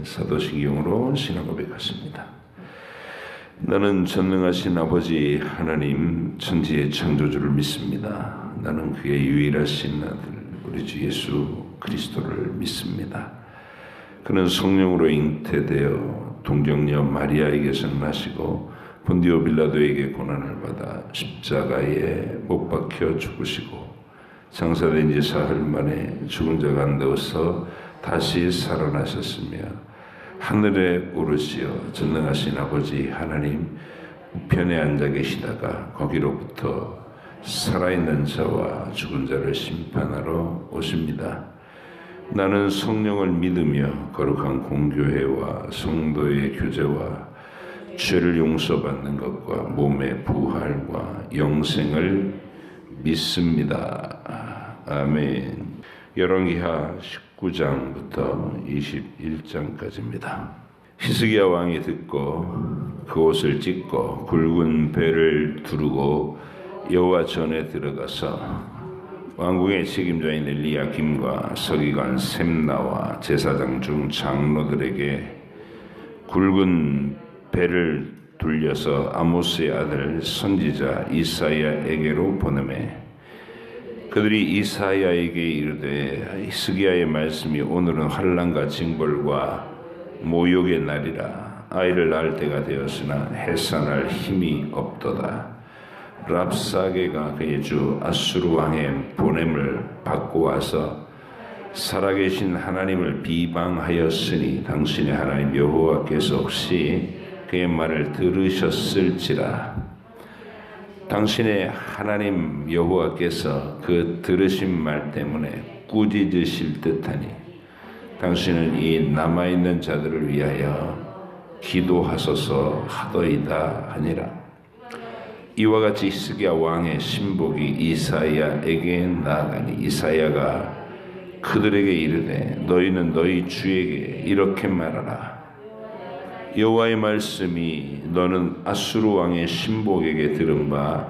사도신경으로 신앙 고백하십니다. 나는 전능하신 아버지 하나님 천지의 창조주를 믿습니다. 나는 그의 유일하신 아들 우리 주 예수 그리스도를 믿습니다. 그는 성령으로 잉태되어 동정녀 마리아에게서 나시고 본디오 빌라도에게 고난을 받아 십자가에 못 박혀 죽으시고 장사된 지 사흘 만에 죽은 자 가운데서 다시 살아나셨으며 하늘에 오르시어 전능하신 아버지 하나님 우편에 앉아 계시다가 거기로부터 살아있는 자와 죽은 자를 심판하러 오십니다. 나는 성령을 믿으며 거룩한 공교회와 성도의 교제와 죄를 용서받는 것과 몸의 부활과 영생을 믿습니다. 아멘. 열왕기하 19장부터 21장까지입니다. 히스기야 왕이 듣고 그 옷을 찢고 굵은 배를 두르고 여호와 전에 들어가서 왕궁의 책임자인 엘리야김과 서기관 셈나와 제사장 중 장로들에게 굵은 배를 돌려서 아모스의 아들 선지자 이사야에게로 보내매 그들이 이사야에게 이르되 히스기야의 말씀이 오늘은 환난과 징벌과 모욕의 날이라 아이를 낳을 때가 되었으나 해산할 힘이 없도다. 랍사게가 그의 주 아수르 왕의 보냄을 받고 와서 살아계신 하나님을 비방하였으니 당신의 하나님 여호와께서 혹시 그의 말을 들으셨을지라. 당신의 하나님 여호와께서 그 들으신 말 때문에 꾸짖으실 듯하니 당신은 이 남아있는 자들을 위하여 기도하소서 하더이다 하니라. 이와 같이 히스기야 왕의 신복이 이사야에게 나아가니 이사야가 그들에게 이르되 너희는 너희 주에게 이렇게 말하라. 여호와의 말씀이 너는 아수르 왕의 신복에게 들은 바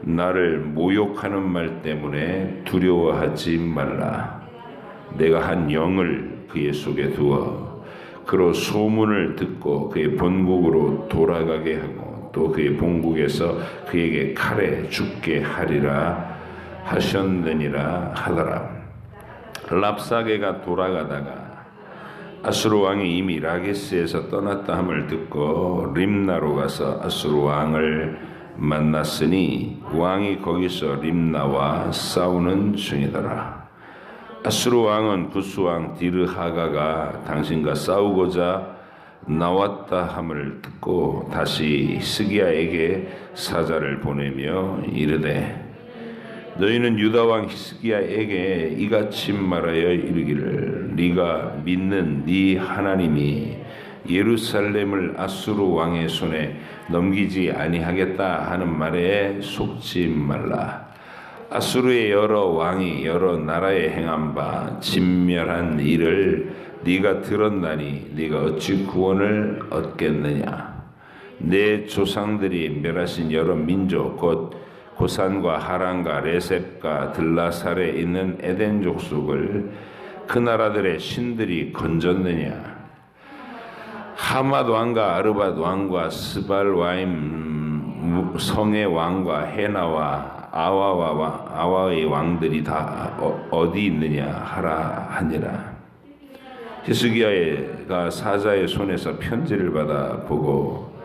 나를 모욕하는 말 때문에 두려워하지 말라. 내가 한 영을 그의 속에 두어 그로 소문을 듣고 그의 본국으로 돌아가게 하고 또 그의 본국에서 그에게 칼에 죽게 하리라 하셨느니라 하더라. 랍사게가 돌아가다가 아수르 왕이 이미 라게스에서 떠났다 함을 듣고 림나로 가서 아수르 왕을 만났으니 왕이 거기서 림나와 싸우는 중이더라. 아수르 왕은 구스 왕 디르하가가 당신과 싸우고자 나왔다 함을 듣고 다시 히스기야에게 사자를 보내며 이르되 너희는 유다 왕 히스기야에게 이같이 말하여 이르기를 네가 믿는 네 하나님이 예루살렘을 아수르 왕의 손에 넘기지 아니하겠다 하는 말에 속지 말라. 아수르의 여러 왕이 여러 나라에 행한 바 진멸한 일을 네가 들었나니 네가 어찌 구원을 얻겠느냐. 내 조상들이 멸하신 여러 민족 곧 고산과 하란과 레셉과 들라살에 있는 에덴 족속을 그 나라들의 신들이 건졌느냐. 하맛 왕과 아르밧 왕과 스발와임 성의 왕과 헤나와 아와의 왕들이 다 어디 있느냐 하라 하니라. 히스기야가 사자의 손에서 편지를 받아 보고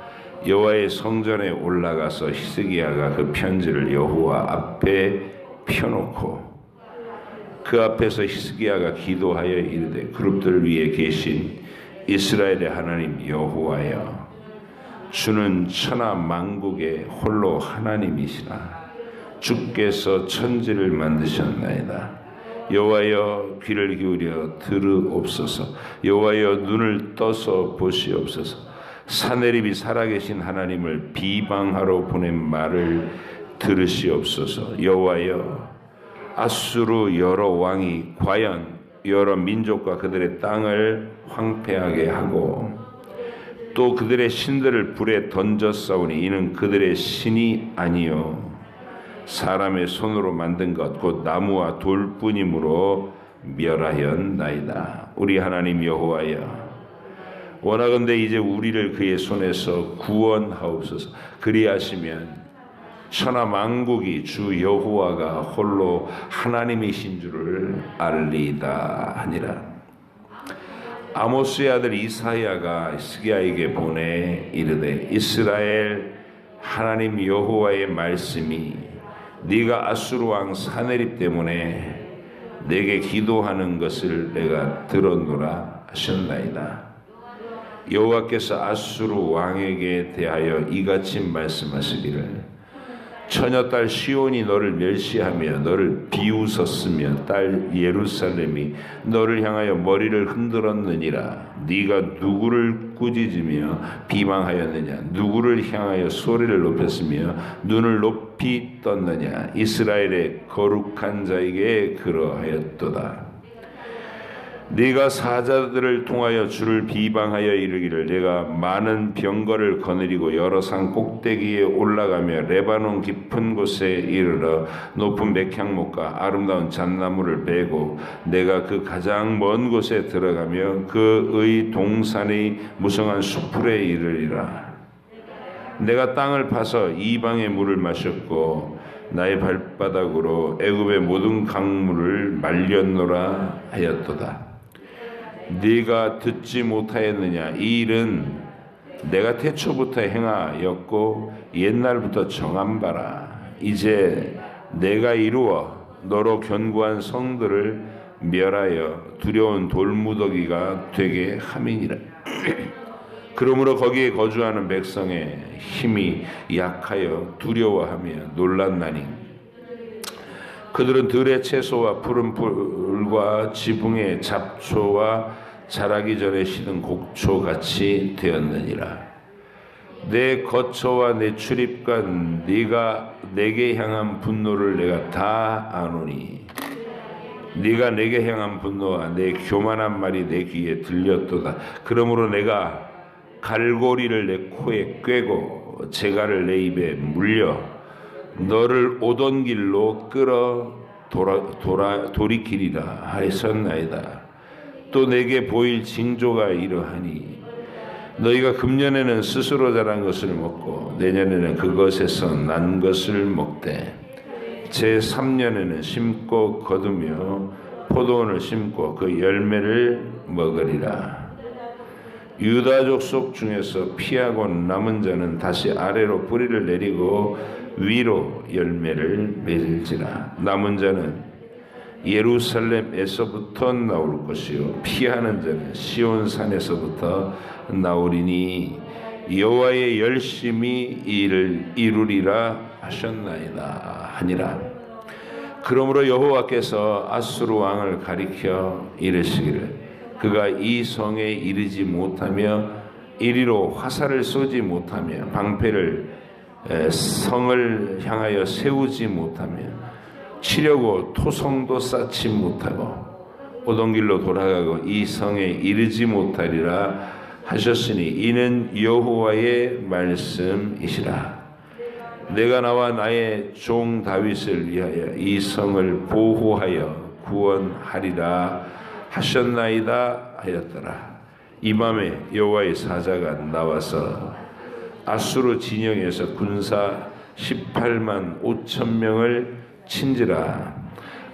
여호와의 성전에 올라가서 히스기야가 그 편지를 여호와 앞에 펴놓고 그 앞에서 히스기야가 기도하여 이르되 그룹들 위에 계신 이스라엘의 하나님 여호와여 주는 천하 만국의 홀로 하나님이시라. 주께서 천지를 만드셨나이다. 여호와여 귀를 기울여 들으옵소서. 여호와여 눈을 떠서 보시옵소서. 사내립이 살아계신 하나님을 비방하러 보낸 말을 들으시옵소서. 여호와여 아수르 여러 왕이 과연 여러 민족과 그들의 땅을 황폐하게 하고 또 그들의 신들을 불에 던져 싸우니 이는 그들의 신이 아니요 사람의 손으로 만든 것 곧 나무와 돌뿐이므로 멸하였나이다. 우리 하나님 여호와여 원하건대 이제 우리를 그의 손에서 구원하옵소서. 그리하시면 천하 만국이 주 여호와가 홀로 하나님이신 줄을 알리이다 하니라. 아모스의 아들 이사야가 히스기야에게 보내 이르되 이스라엘 하나님 여호와의 말씀이 네가 아수르 왕 사네립 때문에 내게 기도하는 것을 내가 들었노라 하셨나이다. 여호와께서 아수르 왕에게 대하여 이같이 말씀하시기를 처녀딸 시온이 너를 멸시하며 너를 비웃었으며 딸 예루살렘이 너를 향하여 머리를 흔들었느니라. 네가 누구를 꾸짖으며 비방하였느냐? 누구를 향하여 소리를 높였으며 눈을 높이 떴느냐? 이스라엘의 거룩한 자에게 그러하였도다. 네가 사자들을 통하여 주를 비방하여 이르기를 내가 많은 병거를 거느리고 여러 산 꼭대기에 올라가며 레바논 깊은 곳에 이르러 높은 백향목과 아름다운 잣나무를 베고 내가 그 가장 먼 곳에 들어가며 그의 동산의 무성한 수풀에 이르리라. 내가 땅을 파서 이방의 물을 마셨고 나의 발바닥으로 애굽의 모든 강물을 말렸노라 하였도다. 네가 듣지 못하였느냐? 이 일은 내가 태초부터 행하였고 옛날부터 정한 바라. 이제 내가 이루어 너로 견고한 성들을 멸하여 두려운 돌무더기가 되게 함이니라. 그러므로 거기에 거주하는 백성의 힘이 약하여 두려워하며 놀랐나니 그들은 들의 채소와 푸른 풀과 지붕의 잡초와 자라기 전에 시든 곡초같이 되었느니라. 내 거처와 내 출입과 네가 내게 향한 분노를 내가 다 아노니 네가 내게 향한 분노와 내 교만한 말이 내 귀에 들렸도다. 그러므로 내가 갈고리를 내 코에 꿰고 재갈을 내 입에 물려 너를 오던 길로 끌어 돌이키리라 하였나이다. 또 내게 보일 징조가 이러하니 너희가 금년에는 스스로 자란 것을 먹고 내년에는 그것에서 난 것을 먹되 제3년에는 심고 거두며 포도원을 심고 그 열매를 먹으리라. 유다 족속 중에서 피하고 남은 자는 다시 아래로 뿌리를 내리고 위로 열매를 맺을지라. 남은 자는 예루살렘에서부터 나올 것이요 피하는 자는 시온 산에서부터 나오리니 여호와의 열심히 이를 이루리라 하셨나이다 하니라. 그러므로 여호와께서 아수르 왕을 가리켜 이르시기를 그가 이 성에 이르지 못하며 이리로 화살을 쏘지 못하며 방패를 성을 향하여 세우지 못하며 치려고 토성도 쌓지 못하고 오던 길로 돌아가고 이 성에 이르지 못하리라 하셨으니 이는 여호와의 말씀이시라. 내가 나와 나의 종 다윗을 위하여 이 성을 보호하여 구원하리라 하셨나이다 하였더라. 이 밤에 여호와의 사자가 나와서 아수르 진영에서 군사 18만 5천 명을 친지라.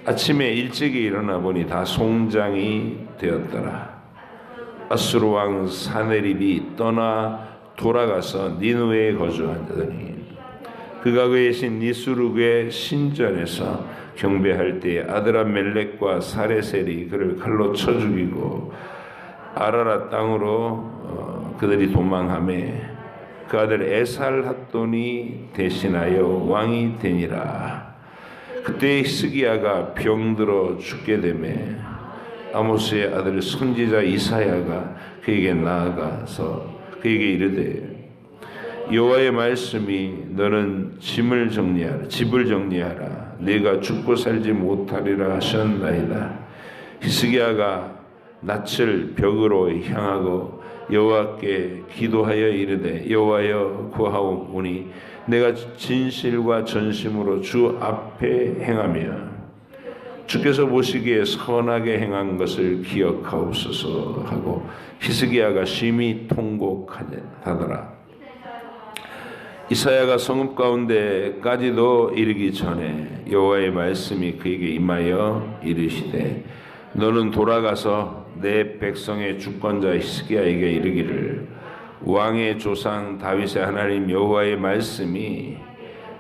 아침에 일찍이 일어나 보니 다 송장이 되었더라. 아수르 왕 사네립이 떠나 돌아가서 니느웨에 거주하더니 그가 그의 신 니스루의 신전에서 경배할 때에 아드람멜렉과 사레셀이 그를 칼로 쳐 죽이고 아라라 땅으로 그들이 도망하매 그 아들 에살핫돈이 대신하여 왕이 되니라. 그때 히스기야가 병들어 죽게 되매 아모스의 아들 선지자 이사야가 그에게 나아가서 그에게 이르되 여호와의 말씀이 너는 집을 정리하라 네가 죽고 살지 못하리라 하셨나이다. 히스기야가 낯을 벽으로 향하고 여호와께 기도하여 이르되 여호와여 구하오니 내가 진실과 전심으로 주 앞에 행하며 주께서 보시기에 선하게 행한 것을 기억하옵소서 하고 히스기야가 심히 통곡하더라. 이사야가 성읍 가운데까지도 이르기 전에 여호와의 말씀이 그에게 임하여 이르시되 너는 돌아가서 내 백성의 주권자 히스기야에게 이르기를 왕의 조상 다윗의 하나님 여호와의 말씀이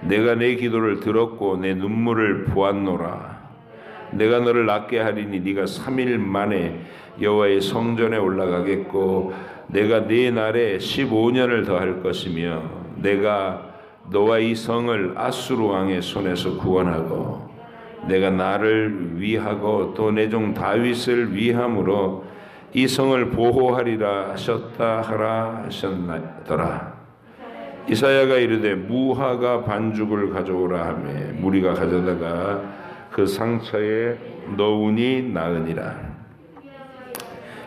내가 내 기도를 들었고 내 눈물을 보았노라. 내가 너를 낫게 하리니 네가 3일 만에 여호와의 성전에 올라가겠고 내가 네 날에 15년을 더할 것이며 내가 너와 이 성을 아수르 왕의 손에서 구원하고 내가 나를 위하고 또 내 종 다윗을 위함으로 이 성을 보호하리라 하셨다 하라 하셨더라. 이사야가 이르되 무화과 반죽을 가져오라 하매 무리가 가져다가 그 상처에 넣으니 나으니라.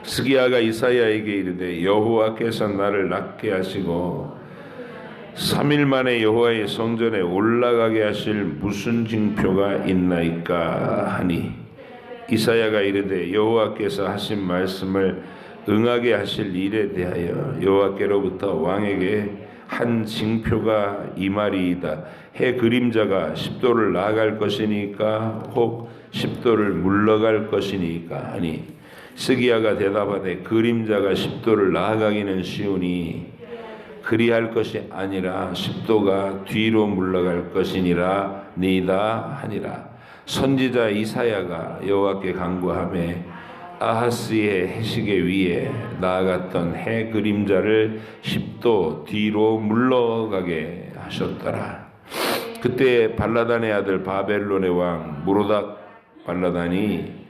히스기야가 이사야에게 이르되 여호와께서 나를 낫게 하시고 3일 만에 여호와의 성전에 올라가게 하실 무슨 징표가 있나이까 하니 이사야가 이르되 여호와께서 하신 말씀을 응하게 하실 일에 대하여 여호와께로부터 왕에게 한 징표가 임하리이다. 해 그림자가 10도를 나아갈 것이니까 혹 10도를 물러갈 것이니까 하니 히스기야가 대답하되 그림자가 10도를 나아가기는 쉬우니 그리할 것이 아니라 10도가 뒤로 물러갈 것이니라 니이다 하니라. 선지자 이사야가 여호와께 간구하매 아하스의 해시계 위에 나아갔던 해 그림자를 10도 뒤로 물러가게 하셨더라. 그때 발라단의 아들 바벨론의 왕 무로닥 발라단이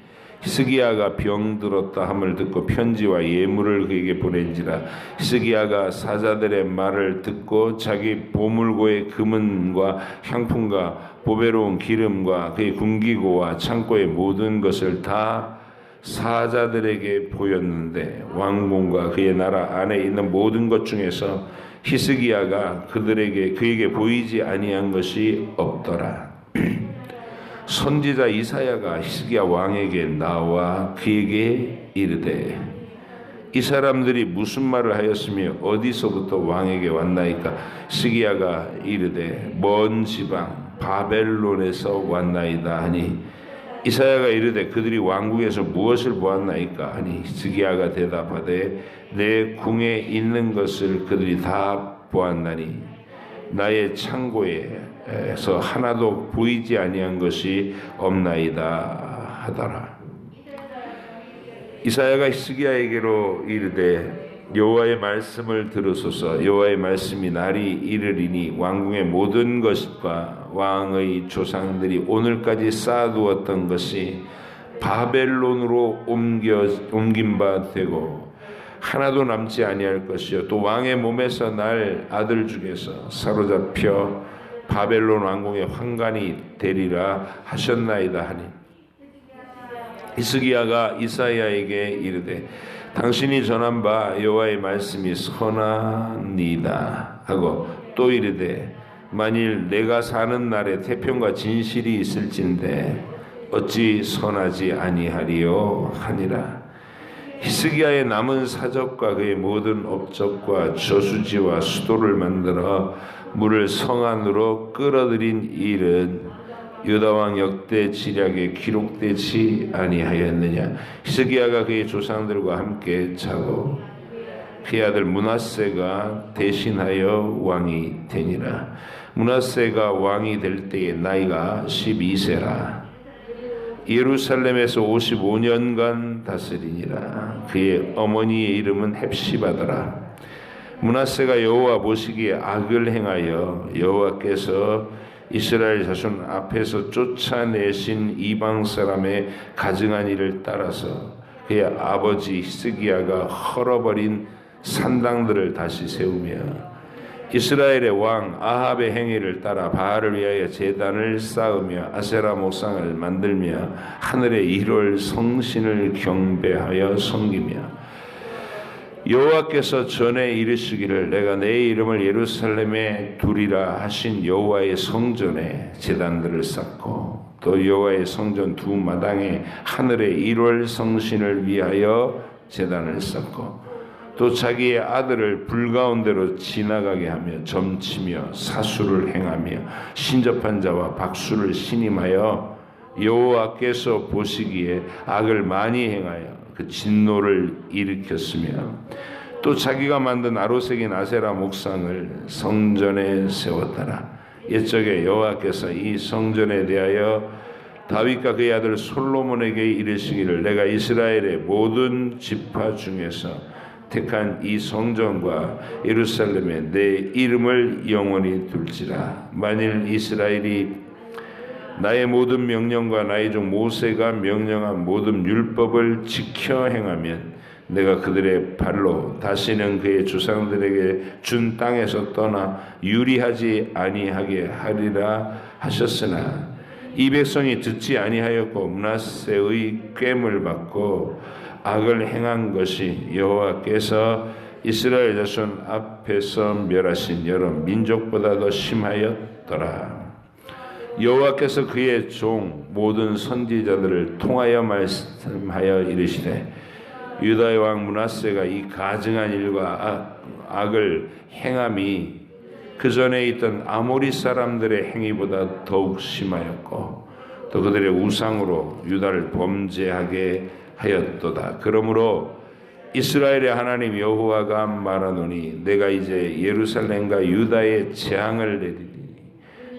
히스기야가 병들었다 함을 듣고 편지와 예물을 그에게 보낸지라. 히스기야가 사자들의 말을 듣고 자기 보물고의 금은과 향품과 보배로운 기름과 그의 군기고와 창고의 모든 것을 다 사자들에게 보였는데 왕궁과 그의 나라 안에 있는 모든 것 중에서 히스기야가 그에게 보이지 아니한 것이 없더라. 선지자 이사야가 히스기야 왕에게 나와 그에게 이르되 이 사람들이 무슨 말을 하였으며 어디서부터 왕에게 왔나이까? 히스기야가 이르되 먼 지방 바벨론에서 왔나이다 하니 이사야가 이르되 그들이 왕궁에서 무엇을 보았나이까 하니 히스기야가 대답하되 내 궁에 있는 것을 그들이 다 보았나니 나의 창고에서 하나도 보이지 아니한 것이 없나이다 하더라. 이사야가 히스기야에게로 이르되 여호와의 말씀을 들으소서. 여호와의 말씀이 날이 이르리니 왕궁의 모든 것과 왕의 조상들이 오늘까지 쌓아두었던 것이 바벨론으로 옮긴 바 되고 하나도 남지 아니할 것이요 또 왕의 몸에서 날 아들 중에서 사로잡혀 바벨론 왕궁의 환관이 되리라 하셨나이다 하니 히스기야가 이사야에게 이르되 당신이 전한 바 여호와의 말씀이 선하니이다 하고 또 이르되 만일 내가 사는 날에 태평과 진실이 있을진데 어찌 선하지 아니하리요 하니라. 히스기야의 남은 사적과 그의 모든 업적과 저수지와 수도를 만들어 물을 성 안으로 끌어들인 일은 유다왕 역대 지략에 기록되지 아니하였느냐. 히스기야가 그의 조상들과 함께 자고 그의 아들 므낫세가 대신하여 왕이 되니라. 므낫세가 왕이 될 때의 나이가 12세라. 예루살렘에서 55년간 다스리니라. 그의 어머니의 이름은 헵시바더라. 므낫세가 여호와 보시기에 악을 행하여 여호와께서 이스라엘 자손 앞에서 쫓아내신 이방 사람의 가증한 일을 따라서 그의 아버지 히스기야가 헐어버린 산당들을 다시 세우며 이스라엘의 왕 아합의 행위를 따라 바알을 위하여 제단을 쌓으며 아세라 목상을 만들며 하늘의 1월 성신을 경배하여 섬기며 여호와께서 전에 이르시기를 내가 내 이름을 예루살렘에 두리라 하신 여호와의 성전에 제단들을 쌓고 또 여호와의 성전 두 마당에 하늘의 1월 성신을 위하여 제단을 쌓고 또 자기의 아들을 불 가운데로 지나가게 하며 점치며 사수를 행하며 신접한 자와 박수를 신임하여 여호와께서 보시기에 악을 많이 행하여 그 진노를 일으켰으며 또 자기가 만든 아로새긴 아세라 목상을 성전에 세웠더라. 옛적에 여호와께서 이 성전에 대하여 다윗과 그의 아들 솔로몬에게 이르시기를 내가 이스라엘의 모든 지파 중에서 택한 이 성전과 예루살렘에 내 이름을 영원히 둘지라. 만일 이스라엘이 나의 모든 명령과 나의 종 모세가 명령한 모든 율법을 지켜 행하면 내가 그들의 발로 다시는 그의 조상들에게 준 땅에서 떠나 유리하지 아니하게 하리라 하셨으나 이 백성이 듣지 아니하였고 므낫세의 꾀를 받고 악을 행한 것이 여호와께서 이스라엘 자손 앞에서 멸하신 여러 민족보다 더 심하였더라. 여호와께서 그의 종 모든 선지자들을 통하여 말씀하여 이르시되 유다의 왕 므낫세가 이 가증한 일과 악을 행함이 그 전에 있던 아모리 사람들의 행위보다 더욱 심하였고 또 그들의 우상으로 유다를 범죄하게 하였도다. 그러므로 이스라엘의 하나님 여호와가 말하노니 내가 이제 예루살렘과 유다의 재앙을 내리니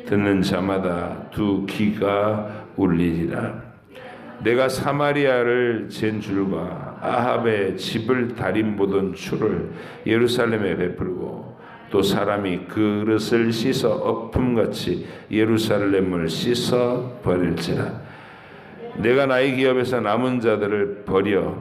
듣는 자마다 두 귀가 울리리라. 내가 사마리아를 잰 줄과 아합의 집을 다림 보던 추를 예루살렘에 베풀고 또 사람이 그릇을 씻어 엎음같이 예루살렘을 씻어 버릴지라. 내가 나의 기업에서 남은 자들을 버려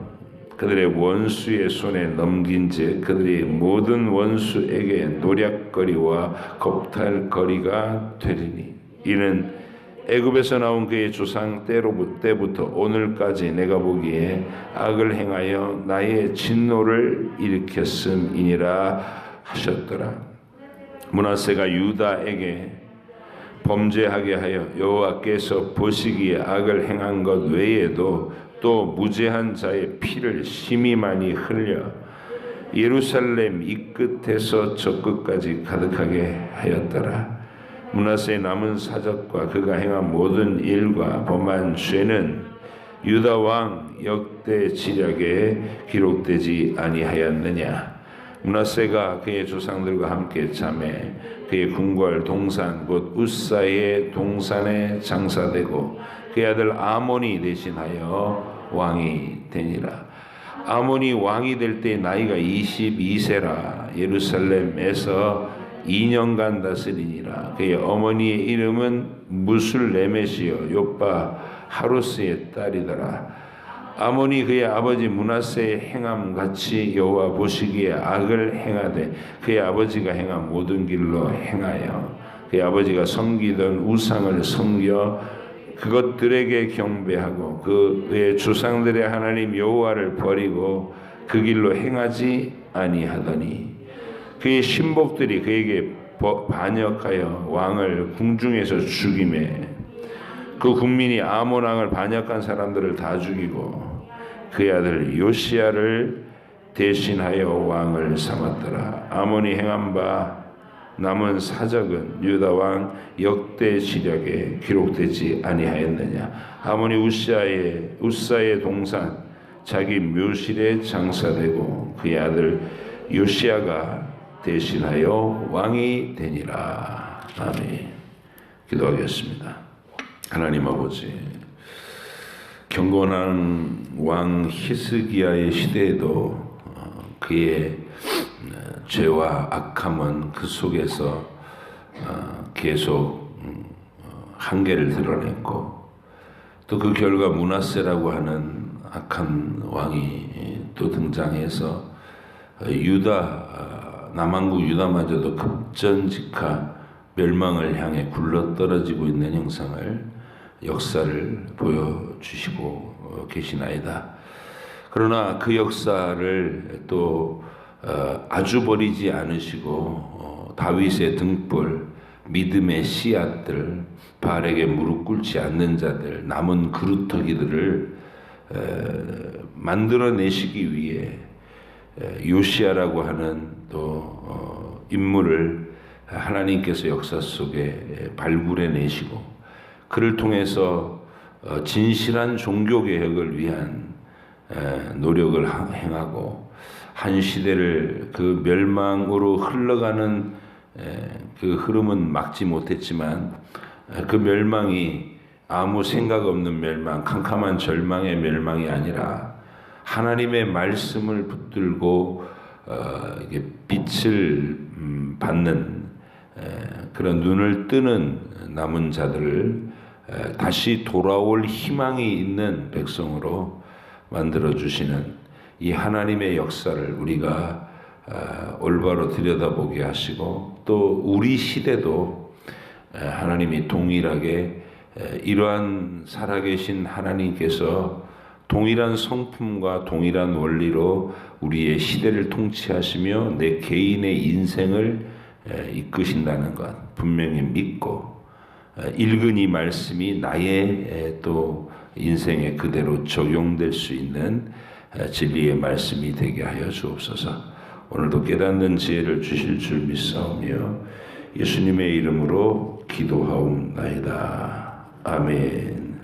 그들의 원수의 손에 넘긴즉 그들이 모든 원수에게 노략거리와 겁탈거리가 되리니 이는 애굽에서 나온 그의 조상 때부터 오늘까지 내가 보기에 악을 행하여 나의 진노를 일으켰음이니라 하셨더라. 므낫세가 유다에게 범죄하게 하여 여호와께서 보시기에 악을 행한 것 외에도 또 무죄한 자의 피를 심히 많이 흘려 예루살렘 이 끝에서 저 끝까지 가득하게 하였더라. 므낫세의 남은 사적과 그가 행한 모든 일과 범한 죄는 유다 왕 역대 지략에 기록되지 아니하였느냐. 므낫세가 그의 조상들과 함께 잠에 그의 궁궐 동산 곧 우사의 동산에 장사되고 그의 아들 아몬이 대신하여 왕이 되니라. 아몬이 왕이 될 때 나이가 22세라 예루살렘에서 2년간 다스리니라. 그의 어머니의 이름은 무술레메시요 요빠 하루스의 딸이더라. 아몬이 그의 아버지 므낫세의 행함 같이 여호와 보시기에 악을 행하되 그의 아버지가 행한 모든 길로 행하여 그의 아버지가 섬기던 우상을 섬겨 그것들에게 경배하고 그의 조상들의 하나님 여호와를 버리고 그 길로 행하지 아니하더니 그의 신복들이 그에게 반역하여 왕을 궁중에서 죽이매 그 국민이 아몬 왕을 반역한 사람들을 다 죽이고 그의 아들 요시야를 대신하여 왕을 삼았더라. 아몬이 행한 바 남은 사적은 유다 왕 역대 지략에 기록되지 아니하였느냐. 아몬이 우사의 동산 자기 묘실에 장사되고 그의 아들 요시야가 대신하여 왕이 되니라. 아멘. 기도하겠습니다. 하나님 아버지, 경건한 왕 히스기야의 시대에도 그의 죄와 악함은 그 속에서 계속 한계를 드러냈고 또 그 결과 므낫세라고 하는 악한 왕이 또 등장해서 남한국 유다마저도 급전직하 멸망을 향해 굴러떨어지고 있는 형상을 역사를 보여주시고 계시나이다. 그러나 그 역사를 또 아주 버리지 않으시고 다윗의 등불, 믿음의 씨앗들, 바알에게 무릎 꿇지 않는 자들, 남은 그루터기들을 만들어내시기 위해 요시야라고 하는 또 인물을 하나님께서 역사 속에 발굴해내시고 그를 통해서 진실한 종교개혁을 위한 노력을 행하고 한 시대를 그 멸망으로 흘러가는 그 흐름은 막지 못했지만 그 멸망이 아무 생각 없는 멸망, 캄캄한 절망의 멸망이 아니라 하나님의 말씀을 붙들고 이게 빛을 받는 그런 눈을 뜨는 남은 자들을 다시 돌아올 희망이 있는 백성으로 만들어 주시는 이 하나님의 역사를 우리가 올바로 들여다보게 하시고 또 우리 시대도 하나님이 동일하게 이러한 살아계신 하나님께서 동일한 성품과 동일한 원리로 우리의 시대를 통치하시며 내 개인의 인생을 이끄신다는 것 분명히 믿고 읽은 이 말씀이 나의 또 인생에 그대로 적용될 수 있는 진리의 말씀이 되게 하여 주옵소서. 오늘도 깨닫는 지혜를 주실 줄 믿사오며 예수님의 이름으로 기도하옵나이다. 아멘.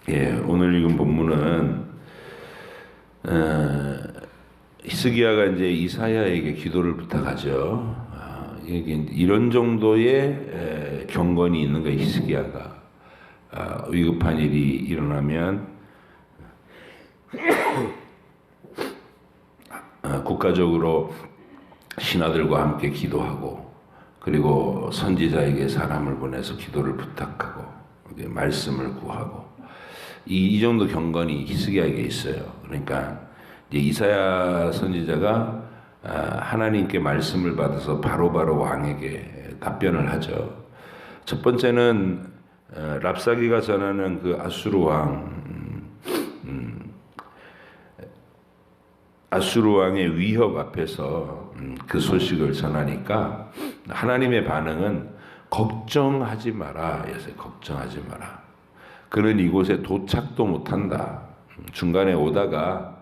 예, 오늘 읽은 본문은 히스기야가 이제 이사야에게 기도를 부탁하죠. 이런 정도의 경건이 있는 거예요. 히스기야가 위급한 일이 일어나면 국가적으로 신하들과 함께 기도하고 그리고 선지자에게 사람을 보내서 기도를 부탁하고 말씀을 구하고 이 정도 경건이 히스기야에게 있어요. 그러니까 이제 이사야 선지자가 하나님께 말씀을 받아서 바로바로 왕에게 답변을 하죠. 첫 번째는 랍사기가 전하는 그 아수르 왕의 위협 앞에서 그 소식을 전하니까 하나님의 반응은 걱정하지 마라. 걱정하지 마라. 그는 이곳에 도착도 못한다. 중간에 오다가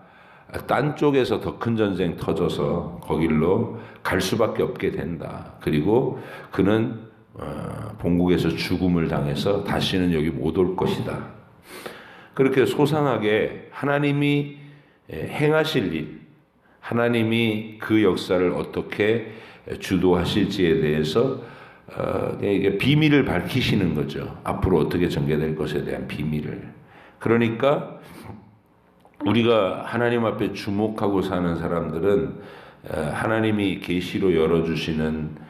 딴 쪽에서 더 큰 전쟁 터져서 거길로 갈 수밖에 없게 된다. 그리고 그는 본국에서 죽음을 당해서 다시는 여기 못 올 것이다. 그렇게 소상하게 하나님이 행하실 일, 하나님이 그 역사를 어떻게 주도하실지에 대해서 이게 비밀을 밝히시는 거죠. 앞으로 어떻게 전개될 것에 대한 비밀을. 그러니까 우리가 하나님 앞에 주목하고 사는 사람들은 하나님이 계시로 열어주시는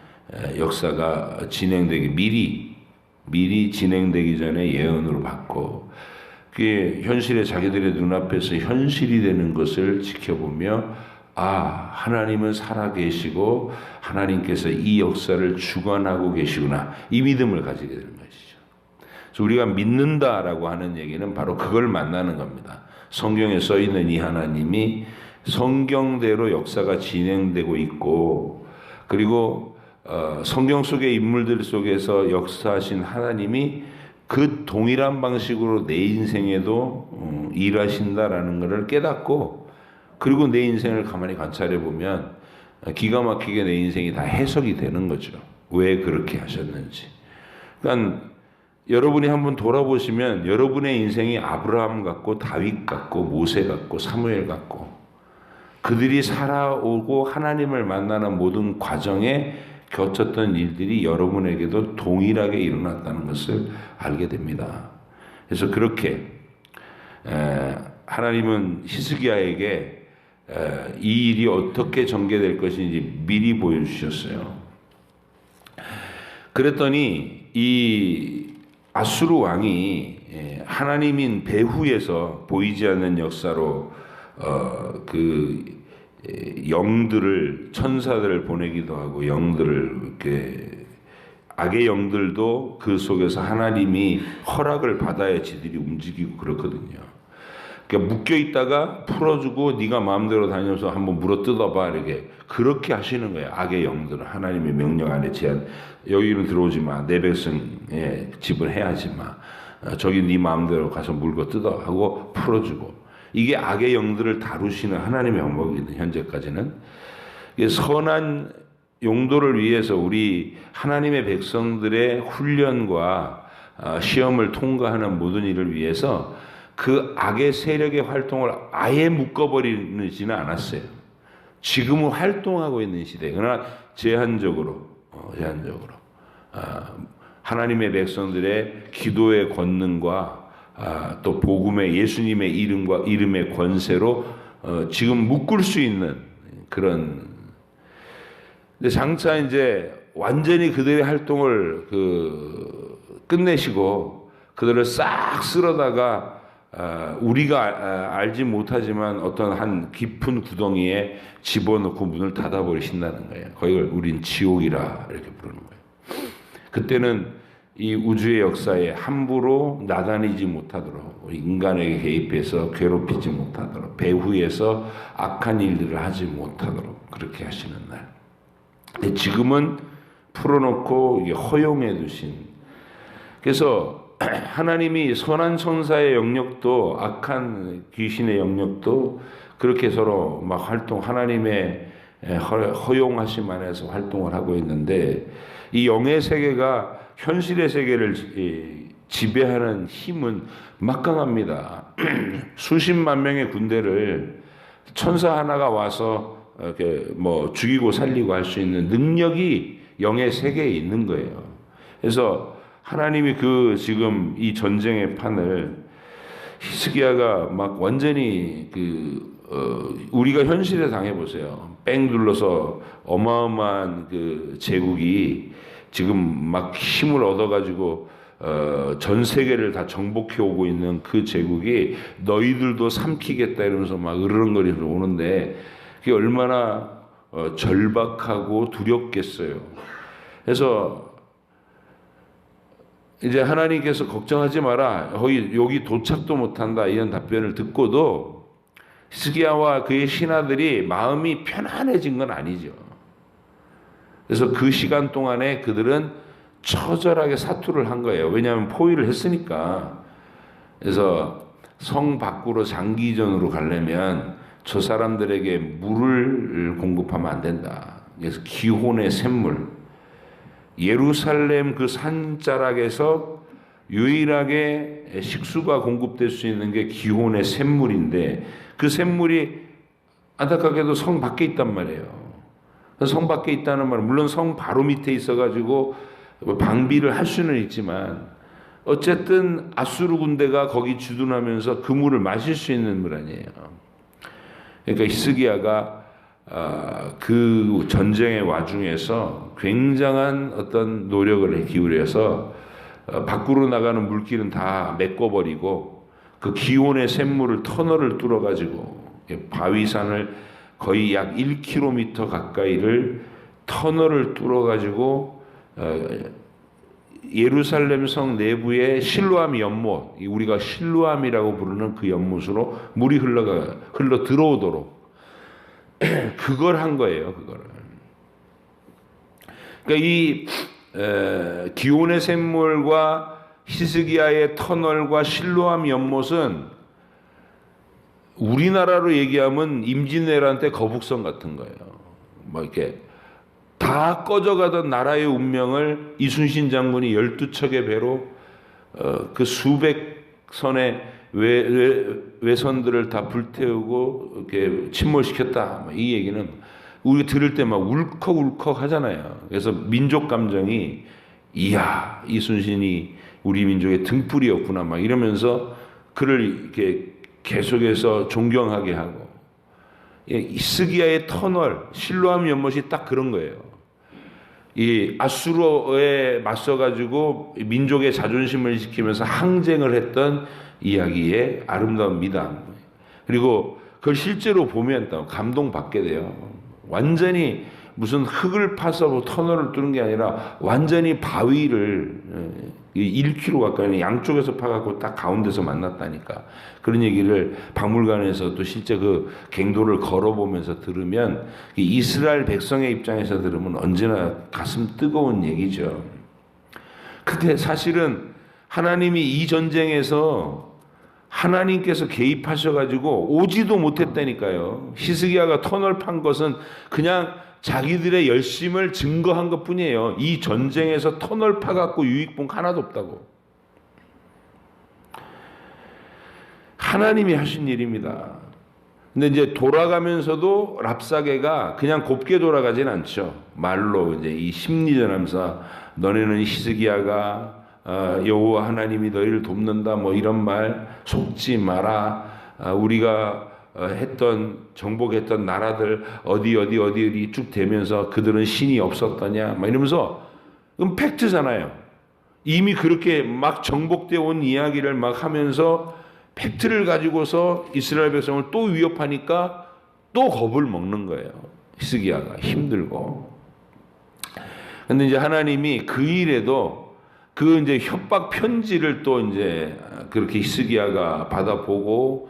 역사가 진행되기 미리 진행되기 전에 예언으로 받고 그게 현실에 자기들의 눈앞에서 현실이 되는 것을 지켜보며 하나님은 살아계시고 하나님께서 이 역사를 주관하고 계시구나 이 믿음을 가지게 되는 것이죠. 그래서 우리가 믿는다라고 하는 얘기는 바로 그걸 만나는 겁니다. 성경에 써 있는 이 하나님이 성경대로 역사가 진행되고 있고 그리고 성경 속의 인물들 속에서 역사하신 하나님이 그 동일한 방식으로 내 인생에도 일하신다라는 것을 깨닫고 그리고 내 인생을 가만히 관찰해 보면 기가 막히게 내 인생이 다 해석이 되는 거죠. 왜 그렇게 하셨는지. 그러니까 여러분이 한번 돌아보시면 여러분의 인생이 아브라함 같고 다윗 같고 모세 같고 사무엘 같고 그들이 살아오고 하나님을 만나는 모든 과정에 겹쳤던 일들이 여러분에게도 동일하게 일어났다는 것을 알게 됩니다. 그래서 그렇게 하나님은 히스기야에게 이 일이 어떻게 전개될 것인지 미리 보여주셨어요. 그랬더니 이 아수르 왕이 하나님인 배후에서 보이지 않는 역사로 그 영들을 천사들을 보내기도 하고 영들을 이렇게 악의 영들도 그 속에서 하나님이 허락을 받아야 지들이 움직이고 그렇거든요. 그러니까 묶여 있다가 풀어주고 네가 마음대로 다녀서 한번 물어 뜯어봐 이렇게 그렇게 하시는 거예요. 악의 영들은 하나님의 명령 안에 제한 여기는 들어오지 마. 내 백성의 집을 해하지 마. 저기 네 마음대로 가서 물고 뜯어 하고 풀어주고 이게 악의 영들을 다루시는 하나님의 방법이거든요. 현재까지는 선한 용도를 위해서 우리 하나님의 백성들의 훈련과 시험을 통과하는 모든 일을 위해서 그 악의 세력의 활동을 아예 묶어버리지는 않았어요. 지금은 활동하고 있는 시대. 그러나 제한적으로 하나님의 백성들의 기도의 권능과 또 복음의 예수님의 이름의 권세로 지금 묶을 수 있는 그런. 근데 장차 이제 완전히 그들의 활동을 끝내시고 그들을 싹 쓸어다가 우리가 알지 못하지만 어떤 한 깊은 구덩이에 집어넣고 문을 닫아버리신다는 거예요. 거기를 우린 지옥이라 이렇게 부르는 거예요. 그때는 이 우주의 역사에 함부로 나다니지 못하도록 인간에게 개입해서 괴롭히지 못하도록 배후에서 악한 일들을 하지 못하도록 그렇게 하시는 날. 근데 지금은 풀어놓고 허용해 두신. 그래서 하나님이 선한 천사의 영역도 악한 귀신의 영역도 그렇게 서로 막 하나님의 허용하심 안에서 활동을 하고 있는데 이 영의 세계가 현실의 세계를 지배하는 힘은 막강합니다. 수십만 명의 군대를 천사 하나가 와서 이렇게 죽이고 살리고 할 수 있는 능력이 영의 세계에 있는 거예요. 그래서 하나님이 지금 이 전쟁의 판을 히스기야가 막 완전히 우리가 현실에 당해보세요. 뺑 둘러서 어마어마한 제국이 지금 막 힘을 얻어가지고 전 세계를 다 정복해 오고 있는 그 제국이 너희들도 삼키겠다 이러면서 막 으르렁거리면서 오는데 그게 얼마나 절박하고 두렵겠어요. 그래서 이제 하나님께서 걱정하지 마라. 여기 도착도 못한다. 이런 답변을 듣고도 히스기야와 그의 신하들이 마음이 편안해진 건 아니죠. 그래서 그 시간 동안에 그들은 처절하게 사투를 한 거예요. 왜냐하면 포위를 했으니까. 그래서 성 밖으로 장기전으로 가려면 저 사람들에게 물을 공급하면 안 된다. 그래서 기혼의 샘물. 예루살렘 그 산자락에서 유일하게 식수가 공급될 수 있는 게 기혼의 샘물인데 그 샘물이 안타깝게도 성 밖에 있단 말이에요. 성 밖에 있다는 말은 물론 성 바로 밑에 있어가지고 방비를 할 수는 있지만 어쨌든 아수르 군대가 거기 주둔하면서 그 물을 마실 수 있는 물 아니에요. 그러니까 히스기야가 그 전쟁의 와중에서 굉장한 어떤 노력을 기울여서 밖으로 나가는 물길은 다 메꿔버리고 그 기온의 샘물을 터널을 뚫어가지고 바위산을 거의 약 1km 가까이를 터널을 뚫어가지고 예루살렘 성 내부의 실로암 연못, 우리가 실로암이라고 부르는 그 연못으로 물이 흘러 들어오도록 그걸 한 거예요. 그거를. 그러니까 이 기온의 샘물과 히스기야의 터널과 실로암 연못은 우리나라로 얘기하면 임진왜란 때 거북선 같은 거예요. 이렇게 다 꺼져가던 나라의 운명을 이순신 장군이 12척의 배로 그 수백 선의 외선들을 다 불태우고 이렇게 침몰시켰다. 이 얘기는 우리 들을 때 막 울컥울컥 하잖아요. 그래서 민족 감정이 이야, 이순신이 우리 민족의 등불이었구나 막 이러면서 그를 이렇게 계속해서 존경하게 하고 히스기야의 터널, 실로암 연못이 딱 그런 거예요. 이 아수르에 맞서가지고 민족의 자존심을 지키면서 항쟁을 했던 이야기의 아름다운 미담. 그리고 그걸 실제로 보면 또 감동받게 돼요. 완전히 무슨 흙을 파서 터널을 뚫는 게 아니라 완전히 바위를 1km 가까이 양쪽에서 파갖고 딱 가운데서 만났다니까. 그런 얘기를 박물관에서 또 실제 그 갱도를 걸어보면서 들으면 이스라엘 백성의 입장에서 들으면 언제나 가슴 뜨거운 얘기죠. 근데 사실은 하나님이 이 전쟁에서 하나님께서 개입하셔가지고 오지도 못했다니까요. 히스기야가 터널 판 것은 그냥 자기들의 열심을 증거한 것 뿐이에요. 이 전쟁에서 터널 파갖고 유익 본 하나도 없다고. 하나님이 하신 일입니다. 근데 이제 돌아가면서도 랍사게가 그냥 곱게 돌아가진 않죠. 말로 이제 이 심리전하면서 너네는 히스기야가 여호와 하나님이 너희를 돕는다 뭐 이런 말 속지 마라. 우리가 정복했던 나라들 어디 쭉 되면서 그들은 신이 없었더냐 막 이러면서 그럼 팩트잖아요. 이미 그렇게 막 정복되어 온 이야기를 막 하면서 팩트를 가지고서 이스라엘 백성을 또 위협하니까 또 겁을 먹는 거예요. 히스기야가 힘들고. 근데 이제 하나님이 그 일에도 그 이제 협박 편지를 또 이제 그렇게 히스기야가 받아보고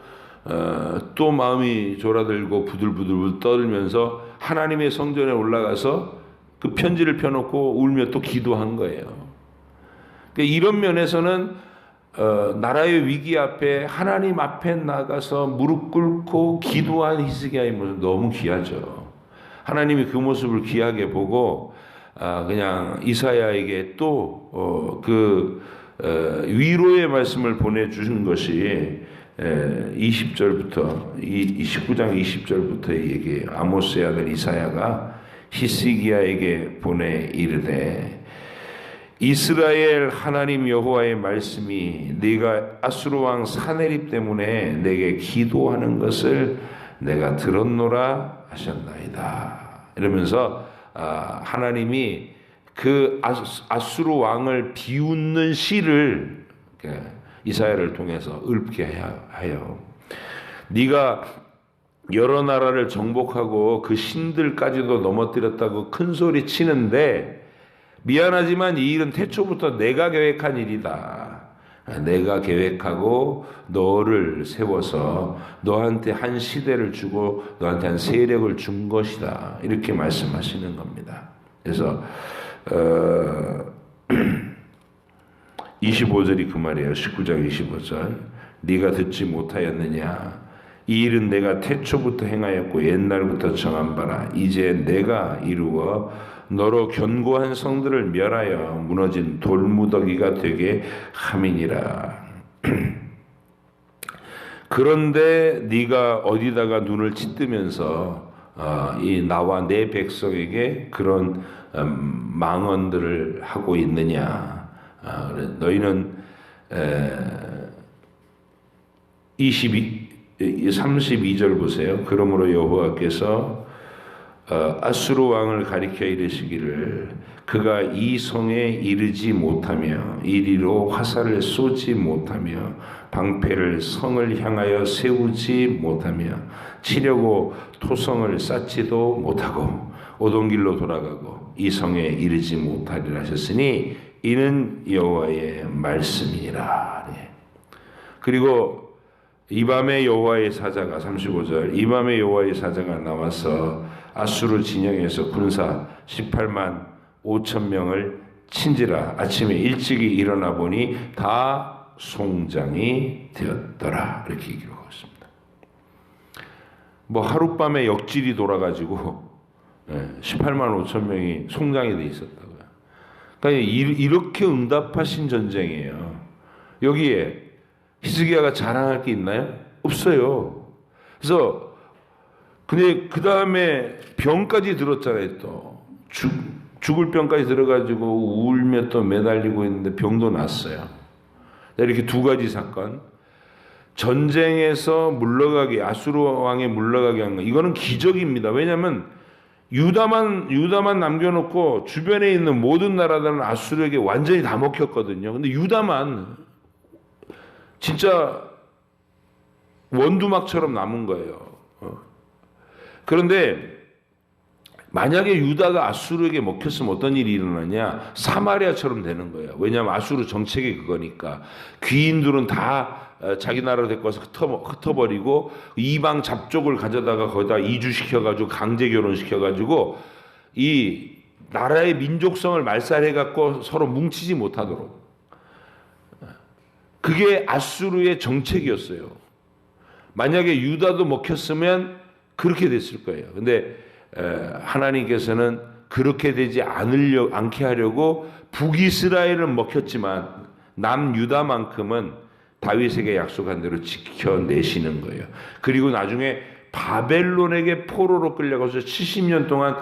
또 마음이 졸아들고 부들부들 떨면서 하나님의 성전에 올라가서 그 편지를 펴놓고 울며 또 기도한 거예요. 그러니까 이런 면에서는 나라의 위기 앞에 하나님 앞에 나가서 무릎 꿇고 기도한 히스기야의 모습 너무 귀하죠. 하나님이 그 모습을 귀하게 보고 그냥 이사야에게 또 위로의 말씀을 보내주신 것이 20절부터 19장 20절부터의 얘기. 아모스의 아들 이사야가 히스기야에게 보내 이르되 이스라엘 하나님 여호와의 말씀이 네가 아수르 왕 사네립 때문에 내게 기도하는 것을 내가 들었노라 하셨나이다. 이러면서 하나님이 그 아수르 왕을 비웃는 시를 이사야를 통해서 읊게 하여 네가 여러 나라를 정복하고 그 신들까지도 넘어뜨렸다고 큰 소리 치는데 미안하지만 이 일은 태초부터 내가 계획한 일이다. 내가 계획하고 너를 세워서 너한테 한 시대를 주고 너한테 한 세력을 준 것이다. 이렇게 말씀하시는 겁니다. 그래서 25절이 그 말이에요. 19장 25절. 네가 듣지 못하였느냐? 이 일은 내가 태초부터 행하였고 옛날부터 정한 바라. 이제 내가 이루어 너로 견고한 성들을 멸하여 무너진 돌무더기가 되게 함이니라. 그런데 네가 어디다가 눈을 찢으면서 이 나와 내 백성에게 그런 망언들을 하고 있느냐? 너희는 32절 보세요. 그러므로 여호와께서 아수르 왕을 가리켜 이르시기를 그가 이 성에 이르지 못하며 이리로 화살을 쏘지 못하며 방패를 성을 향하여 세우지 못하며 치려고 토성을 쌓지도 못하고 오던 길로 돌아가고 이 성에 이르지 못하리라 하셨으니 이는 여호와의 말씀이니라. 그리고 이 밤에 여호와의 사자가 35절 이 밤에 여호와의 사자가 나와서 아수르 진영에서 군사 18만 5천 명을 친지라. 아침에 일찍이 일어나 보니 다 송장이 되었더라. 이렇게 기록하고 있습니다. 뭐 하룻밤에 역질이 돌아가지고 18만 5천 명이 송장이 돼 있었다고요. 그러니까 이렇게 응답하신 전쟁이에요. 여기에 히스기야가 자랑할 게 있나요? 없어요. 그래서 근데 그 다음에 병까지 들었잖아요. 또 죽을 병까지 들어가지고 울며 또 매달리고 있는데 병도 났어요. 이렇게 두 가지 사건. 전쟁에서 물러가게 아수르 왕에 물러가게 한 거. 이거는 기적입니다. 왜냐하면 유다만 남겨놓고 주변에 있는 모든 나라들은 아수르에게 완전히 다 먹혔거든요. 근데 유다만 진짜 원두막처럼 남은 거예요. 그런데 만약에 유다가 아수르에게 먹혔으면 어떤 일이 일어나냐? 사마리아처럼 되는 거예요. 왜냐하면 아수르 정책이 그거니까. 귀인들은 다 자기 나라로 데리고 와서 흩어버리고 이방 잡족을 가져다가 거기다 이주시켜가지고 강제 결혼시켜가지고 이 나라의 민족성을 말살해갖고 서로 뭉치지 못하도록. 그게 아수르의 정책이었어요. 만약에 유다도 먹혔으면 그렇게 됐을 거예요. 근데 하나님께서는 그렇게 되지 않게 하려고 북이스라엘은 먹혔지만 남유다만큼은 다윗에게 약속한 대로 지켜내시는 거예요. 그리고 나중에 바벨론에게 포로로 끌려가서 70년 동안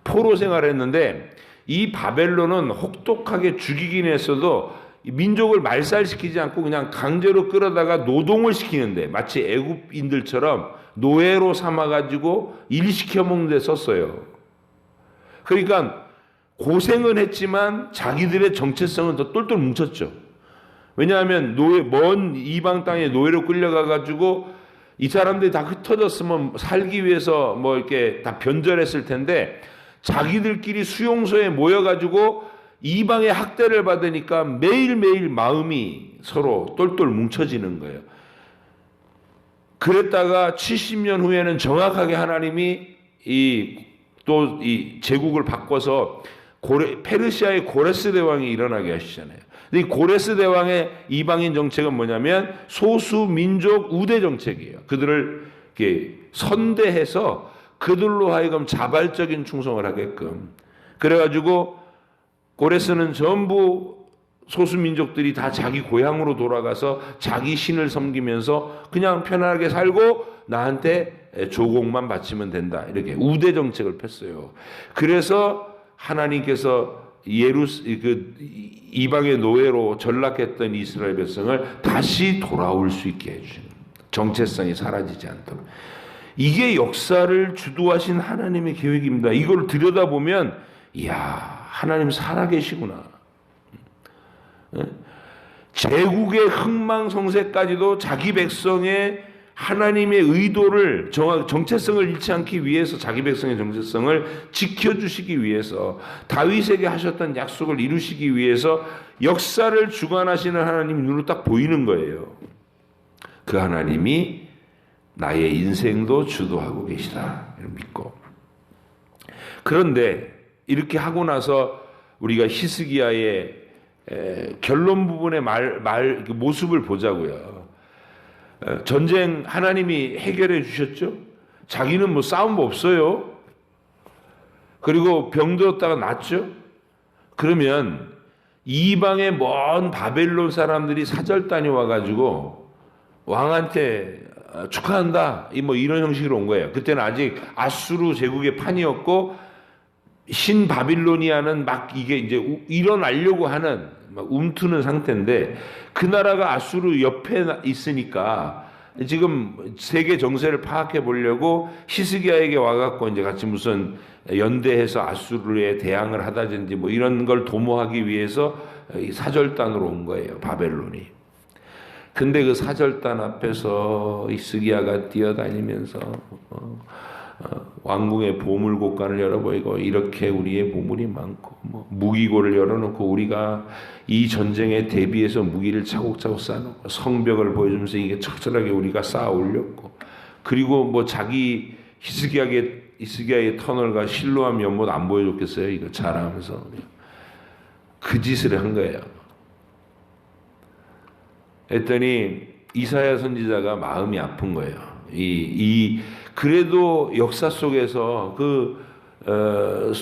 포로 생활했는데 이 바벨론은 혹독하게 죽이긴 했어도 민족을 말살시키지 않고 그냥 강제로 끌어다가 노동을 시키는데 마치 애굽인들처럼 노예로 삼아가지고 일시켜 먹는 데 썼어요. 그러니까 고생은 했지만 자기들의 정체성은 더 똘똘 뭉쳤죠. 왜냐하면 먼 이방 땅에 노예로 끌려가가지고 이 사람들이 다 흩어졌으면 살기 위해서 뭐 이렇게 다 변절했을 텐데 자기들끼리 수용소에 모여가지고 이방의 학대를 받으니까 매일매일 마음이 서로 똘똘 뭉쳐지는 거예요. 그랬다가 70년 후에는 정확하게 하나님이 이 제국을 바꿔서 페르시아의 고레스 대왕이 일어나게 하시잖아요. 이 고레스 대왕의 이방인 정책은 뭐냐면 소수 민족 우대 정책이에요. 그들을 이렇게 선대해서 그들로 하여금 자발적인 충성을 하게끔. 그래가지고 고레스는 전부 소수 민족들이 다 자기 고향으로 돌아가서 자기 신을 섬기면서 그냥 편안하게 살고 나한테 조공만 바치면 된다. 이렇게 우대 정책을 폈어요. 그래서 하나님께서 이방의 노예로 전락했던 이스라엘 백성을 다시 돌아올 수 있게 해주시는 정체성이 사라지지 않도록. 이게 역사를 주도하신 하나님의 계획입니다. 이걸 들여다보면 이야, 하나님 살아계시구나. 제국의 흥망성쇠까지도 자기 백성의 하나님의 의도를 정체성을 잃지 않기 위해서 자기 백성의 정체성을 지켜주시기 위해서 다윗에게 하셨던 약속을 이루시기 위해서 역사를 주관하시는 하나님이 눈으로 딱 보이는 거예요. 그 하나님이 나의 인생도 주도하고 계시다 믿고. 그런데 이렇게 하고 나서 우리가 히스기야의 결론 부분의 모습을 보자고요. 전쟁 하나님이 해결해 주셨죠. 자기는 뭐 싸운 거 없어요. 그리고 병들었다가 낫죠. 그러면 이방의 먼 바벨론 사람들이 사절단이 와가지고 왕한테 축하한다 뭐 이런 형식으로 온 거예요. 그때는 아직 아수르 제국의 판이었고 신바빌로니아는 막 이게 이제 일어나려고 하는 막 움트는 상태인데 그 나라가 아수르 옆에 있으니까 지금 세계 정세를 파악해 보려고 히스기야에게 와갖고 이제 같이 무슨 연대해서 아수르에 대항을 하다든지 뭐 이런 걸 도모하기 위해서 사절단으로 온 거예요, 바벨론이. 근데 그 사절단 앞에서 히스기야가 뛰어다니면서 왕궁의 보물고관을 열어보이고 이렇게 우리의 보물이 많고 뭐 무기고를 열어놓고 우리가 이 전쟁에 대비해서 무기를 차곡차곡 쌓아놓고 성벽을 보여주면서 이게 철저하게 우리가 쌓아 올렸고 그리고 뭐 자기 히스기야의 터널과 실로암 연못 안 보여줬겠어요? 이거 자랑하면서 그 짓을 한 거예요. 했더니 이사야 선지자가 마음이 아픈 거예요. 그래도 역사 속에서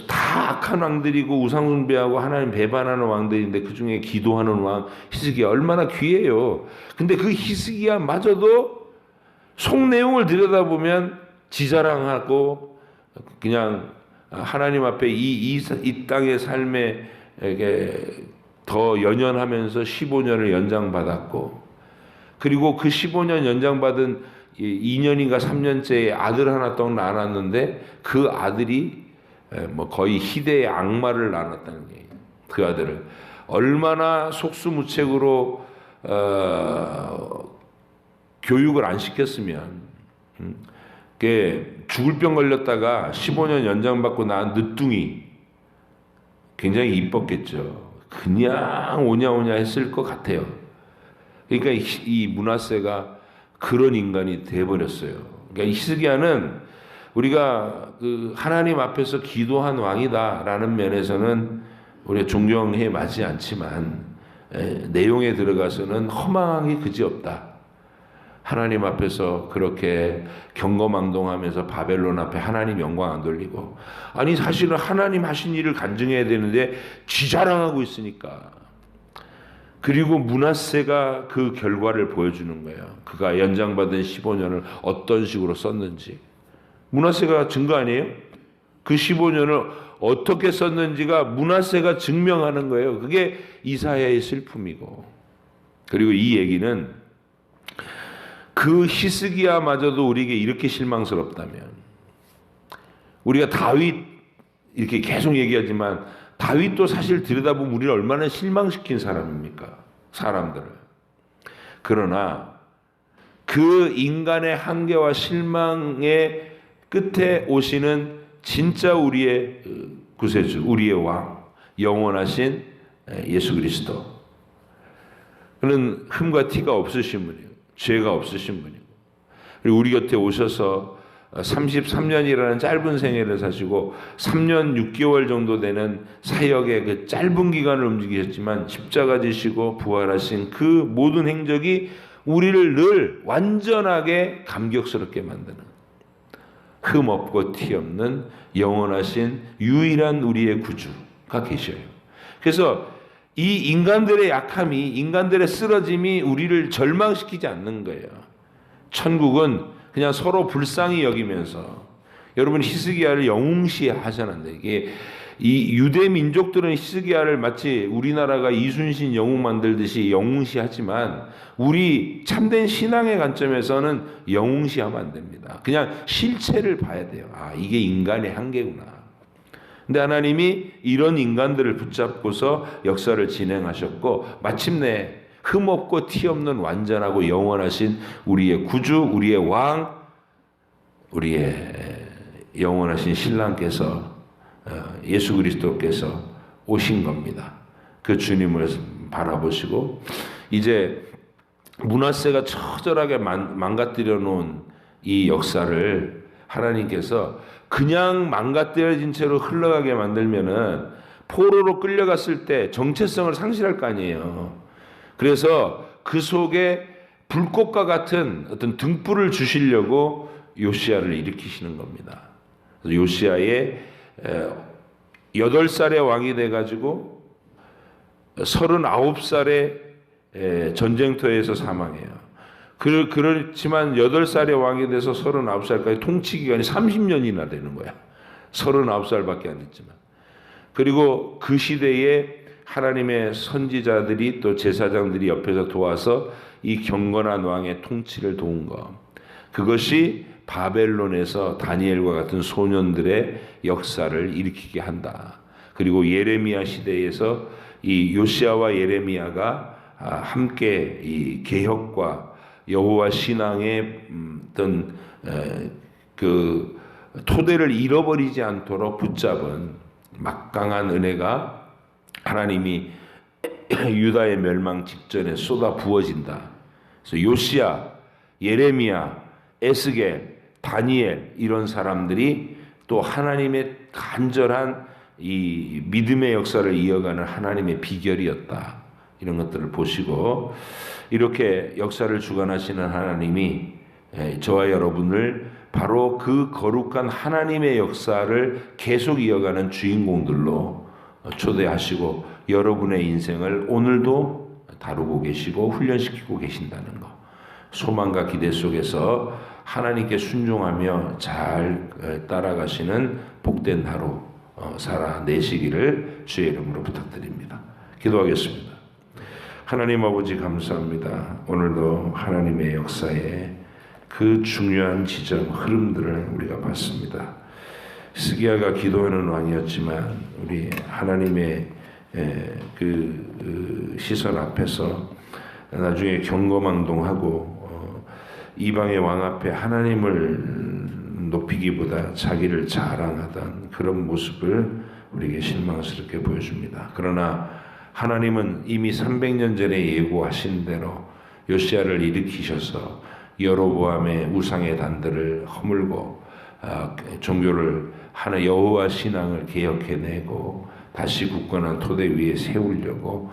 다 악한 왕들이고 우상숭배하고 하나님 배반하는 왕들인데 그 중에 기도하는 왕 히스기야 얼마나 귀해요. 근데 그 히스기야마저도 속 내용을 들여다보면 지자랑하고 그냥 하나님 앞에 이 땅의 삶에 더 연연하면서 15년을 연장받았고 그리고 그 15년 연장받은 2년인가 3년째에 아들 하나 떡 낳았는데 그 아들이 뭐 거의 희대의 악마를 낳았다는 얘기예요. 그 아들을 얼마나 속수무책으로 교육을 안 시켰으면 죽을 병 걸렸다가 15년 연장받고 낳은 늦둥이 굉장히 이뻤겠죠. 그냥 오냐 했을 것 같아요. 그러니까 이 므낫세가 그런 인간이 돼버렸어요. 그러니까 히스기야는 우리가 그 하나님 앞에서 기도한 왕이다라는 면에서는 우리가 존경해 마지 않지만 내용에 들어가서는 허망이 그지없다. 하나님 앞에서 그렇게 경거망동하면서 바벨론 앞에 하나님 영광 안 돌리고, 아니 사실은 하나님 하신 일을 간증해야 되는데 지 자랑하고 있으니까. 그리고 므낫세가 그 결과를 보여주는 거예요. 그가 연장받은 15년을 어떤 식으로 썼는지. 므낫세가 증거 아니에요? 그 15년을 어떻게 썼는지가 므낫세가 증명하는 거예요. 그게 이사야의 슬픔이고. 그리고 이 얘기는 그 히스기야마저도 우리에게 이렇게 실망스럽다면, 우리가 다윗 이렇게 계속 얘기하지만 다윗도 사실 들여다보면 우리를 얼마나 실망시킨 사람입니까? 사람들을. 그러나 그 인간의 한계와 실망의 끝에 오시는 진짜 우리의 구세주, 우리의 왕, 영원하신 예수 그리스도. 그는 흠과 티가 없으신 분이에요. 죄가 없으신 분이고, 그리고 우리 곁에 오셔서 33년이라는 짧은 생애를 사시고 3년 6개월 정도 되는 사역의 그 짧은 기간을 움직이셨지만 십자가 지시고 부활하신 그 모든 행적이 우리를 늘 완전하게 감격스럽게 만드는, 흠 없고 티 없는 영원하신 유일한 우리의 구주가 계셔요. 그래서 이 인간들의 약함이, 인간들의 쓰러짐이 우리를 절망시키지 않는 거예요. 천국은 그냥 서로 불쌍히 여기면서, 여러분 히스기야를 영웅시하셨는데, 이게 이 유대 민족들은 히스기야를 마치 우리나라가 이순신 영웅 만들듯이 영웅시하지만 우리 참된 신앙의 관점에서는 영웅시하면 안 됩니다. 그냥 실체를 봐야 돼요. 아, 이게 인간의 한계구나. 근데 하나님이 이런 인간들을 붙잡고서 역사를 진행하셨고, 마침내 흠없고 티없는 완전하고 영원하신 우리의 구주, 우리의 왕, 우리의 영원하신 신랑께서, 예수 그리스도께서 오신 겁니다. 그 주님을 바라보시고, 이제 므낫세가 처절하게 망가뜨려 놓은 이 역사를 하나님께서 그냥 망가뜨려진 채로 흘러가게 만들면은 포로로 끌려갔을 때 정체성을 상실할 거 아니에요. 그래서 그 속에 불꽃과 같은 어떤 등불을 주시려고 요시야를 일으키시는 겁니다. 요시야의 8살의 왕이 돼가지고 39살에 전쟁터에서 사망해요. 그렇지만 8살의 왕이 돼서 39살까지 통치 기간이 30년이나 되는 거야. 39살밖에 안 됐지만. 그리고 그 시대에 하나님의 선지자들이 또 제사장들이 옆에서 도와서 이 경건한 왕의 통치를 도운 것. 그것이 바벨론에서 다니엘과 같은 소년들의 역사를 일으키게 한다. 그리고 예레미야 시대에서 이 요시야와 예레미야가 함께 이 개혁과 여호와 신앙의 어떤 그 토대를 잃어버리지 않도록 붙잡은 막강한 은혜가 하나님이 유다의 멸망 직전에 쏟아 부어진다. 그래서 요시야, 예레미야, 에스겔, 다니엘 이런 사람들이 또 하나님의 간절한 이 믿음의 역사를 이어가는 하나님의 비결이었다. 이런 것들을 보시고, 이렇게 역사를 주관하시는 하나님이 저와 여러분을 바로 그 거룩한 하나님의 역사를 계속 이어가는 주인공들로 초대하시고 여러분의 인생을 오늘도 다루고 계시고 훈련시키고 계신다는 것, 소망과 기대 속에서 하나님께 순종하며 잘 따라가시는 복된 하루 살아내시기를 주의 이름으로 부탁드립니다. 기도하겠습니다. 하나님 아버지 감사합니다. 오늘도 하나님의 역사에 그 중요한 지점, 흐름들을 우리가 봤습니다. 스기야가 기도하는 왕이었지만 우리 하나님의 그 시선 앞에서 나중에 경거망동하고 이방의 왕 앞에 하나님을 높이기보다 자기를 자랑하던 그런 모습을 우리에게 실망스럽게 보여줍니다. 그러나 하나님은 이미 300년 전에 예고하신 대로 요시야를 일으키셔서 여로보암의 우상의 단들을 허물고 종교를 하나 여호와 신앙을 개혁해내고 다시 굳건한 토대 위에 세우려고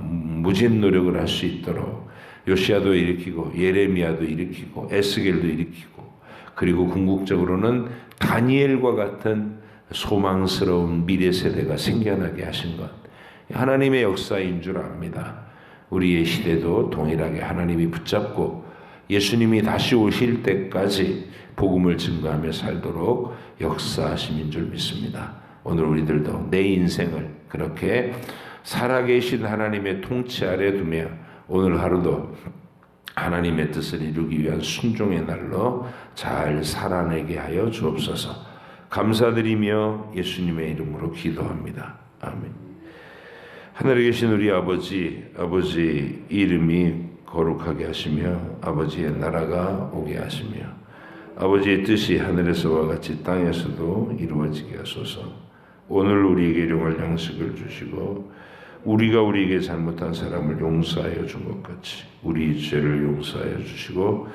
무진 노력을 할 수 있도록 요시야도 일으키고 예레미야도 일으키고 에스겔도 일으키고 그리고 궁극적으로는 다니엘과 같은 소망스러운 미래 세대가 생겨나게 하신 것 하나님의 역사인 줄 압니다. 우리의 시대도 동일하게 하나님이 붙잡고 예수님이 다시 오실 때까지 복음을 증거하며 살도록 역사하심인 줄 믿습니다. 오늘 우리들도 내 인생을 그렇게 살아계신 하나님의 통치 아래 두며 오늘 하루도 하나님의 뜻을 이루기 위한 순종의 날로 잘 살아내게 하여 주옵소서. 감사드리며 예수님의 이름으로 기도합니다. 아멘. 하늘에 계신 우리 아버지 이름이 거룩하게 하시며 아버지의 나라가 오게 하시며 아버지의 뜻이 하늘에서와 같이 땅에서도 이루어지게 하소서. 오늘 우리에게 일용할 양식을 주시고 우리가 우리에게 잘못한 사람을 용서하여 준 것 같이 우리 죄를 용서하여 주시고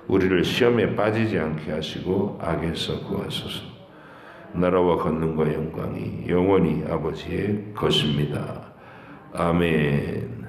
우리를 시험에 빠지지 않게 하시고 악에서 구하소서. 나라와 권능과 영광이 영원히 아버지의 것입니다. 아멘.